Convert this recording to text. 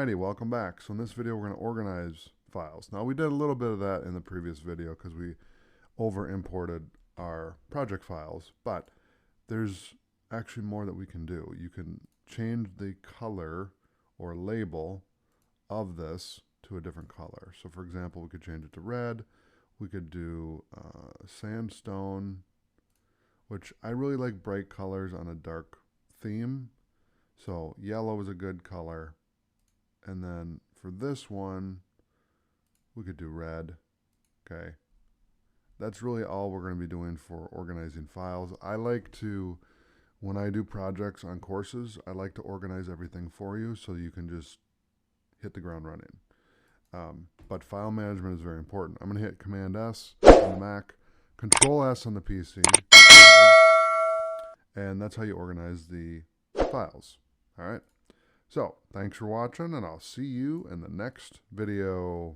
Alrighty, welcome back. So in this video, we're going to organize files. Now we did a little bit of that in the previous video because we over imported our project files, but there's actually more that we can do. You can change the color or label of this to a different color. So for example, we could change it to red. We could do sandstone, which I really like bright colors on a dark theme. So yellow is a good color. And then for this one, we could do red. Okay. That's really all we're going to be doing for organizing files. I like to, when I do projects on courses, I like to organize everything for you so you can just hit the ground running. But file management is very important. I'm going to hit Command S on the Mac, Control S on the PC, and that's how you organize the files. All right. So, thanks for watching, and I'll see you in the next video.